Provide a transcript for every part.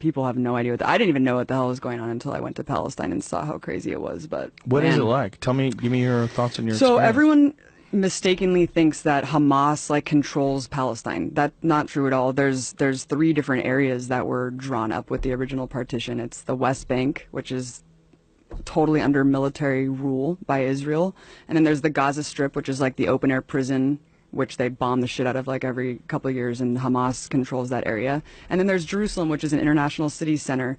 people have no idea I didn't even know what the hell was going on until I went to Palestine and saw how crazy it was. But what is it like? Give me your thoughts on your So experience. Everyone mistakenly thinks that Hamas like controls Palestine. That's not true at all. There's 3 different areas that were drawn up with the original partition. It's the West Bank, which is totally under military rule by Israel, and then there's the Gaza Strip, which is like the open air prison, which they bomb the shit out of like every couple of years, and Hamas controls that area. And then there's Jerusalem, which is an international city center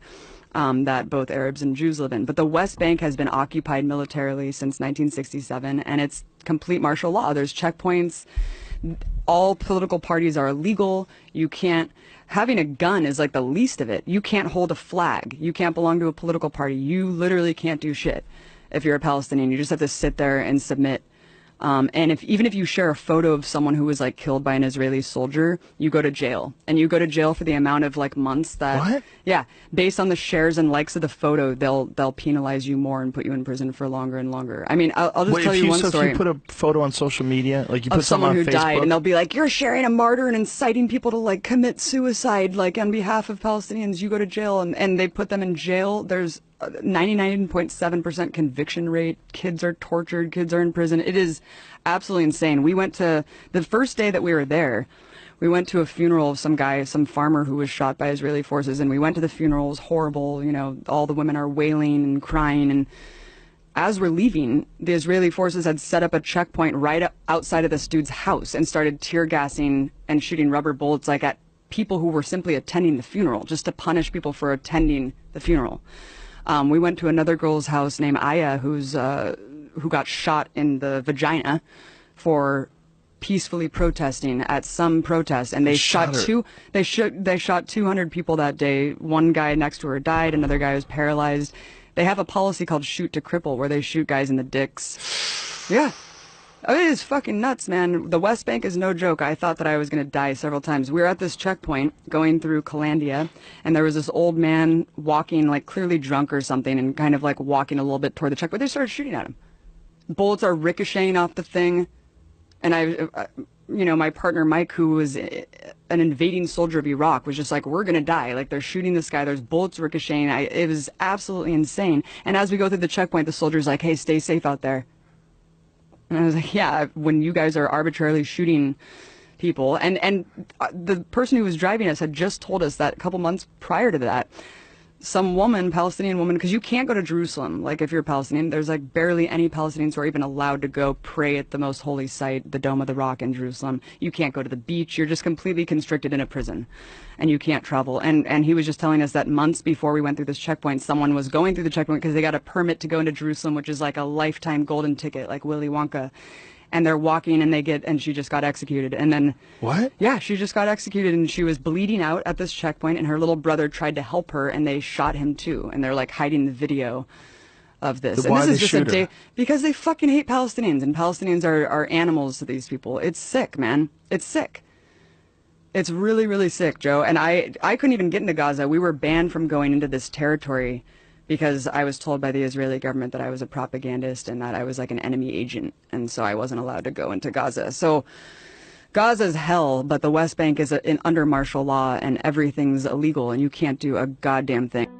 that both Arabs and Jews live in. But the West Bank has been occupied militarily since 1967, and it's complete martial law. There's checkpoints. All political parties are illegal. You can't. Having a gun is like the least of it. You can't hold a flag. You can't belong to a political party. You literally can't do shit if you're a Palestinian. You just have to sit there and submit. And even if you share a photo of someone who was like killed by an Israeli soldier, you go to jail. And you go to jail for the amount of like months that. What? Yeah, based on the shares and likes of the photo, they'll penalize you more and put you in prison for longer and longer. I mean, I'll just tell you one story. If you put a photo on social media, like you put of someone who on Facebook, died, and they'll be like, "You're sharing a martyr and inciting people to like commit suicide, like on behalf of Palestinians. You go to jail," and they put them in jail. There's 99.7% conviction rate. Kids are tortured. Kids are in prison. It is absolutely insane. We went to the first day that we were there. We went to a funeral of some guy, some farmer who was shot by Israeli forces, and we went to the funeral. It was horrible. You know, all the women are wailing and crying. And as we're leaving, the Israeli forces had set up a checkpoint right outside of this dude's house and started tear gassing and shooting rubber bullets like at people who were simply attending the funeral, just to punish people for attending the funeral. We went to another girl's house named Aya, who got shot in the vagina for peacefully protesting at some protest, and they shot 200 people that day. One guy next to her died, another guy was paralyzed. They have a policy called shoot to cripple, where they shoot guys in the dicks. Yeah. I mean, it's fucking nuts, man. The West Bank is no joke. I thought that I was going to die several times. We were at this checkpoint going through Calandia, and there was this old man walking, like clearly drunk or something, and kind of like walking a little bit toward the checkpoint. They started shooting at him. Bullets are ricocheting off the thing. And my partner Mike, who was an invading soldier of Iraq, was just like, "We're going to die. Like, they're shooting this guy. There's bullets ricocheting." It was absolutely insane. And as we go through the checkpoint, the soldier's like, "Hey, stay safe out there." And I was like, yeah, when you guys are arbitrarily shooting people. And the person who was driving us had just told us that a couple months prior to that, some woman, Palestinian woman, because you can't go to Jerusalem. Like, if you're a Palestinian, there's like barely any Palestinians who are even allowed to go pray at the most holy site, the Dome of the Rock in Jerusalem. You can't go to the beach. You're just completely constricted in a prison, and you can't travel. And he was just telling us that months before we went through this checkpoint, someone was going through the checkpoint because they got a permit to go into Jerusalem, which is like a lifetime golden ticket, like Willy Wonka. And they're walking, and she just got executed. And then what? Yeah, she just got executed, and she was bleeding out at this checkpoint, and her little brother tried to help her, and they shot him too. And they're like hiding the video of this. Why and this is just shoot a day her? Because they fucking hate Palestinians, and Palestinians are animals to these people. It's sick, man. It's sick. It's really, really sick, Joe. And I couldn't even get into Gaza. We were banned from going into this territory because I was told by the Israeli government that I was a propagandist and that I was like an enemy agent, and so I wasn't allowed to go into Gaza. So Gaza's hell, but the West Bank is under martial law, and everything's illegal, and you can't do a goddamn thing.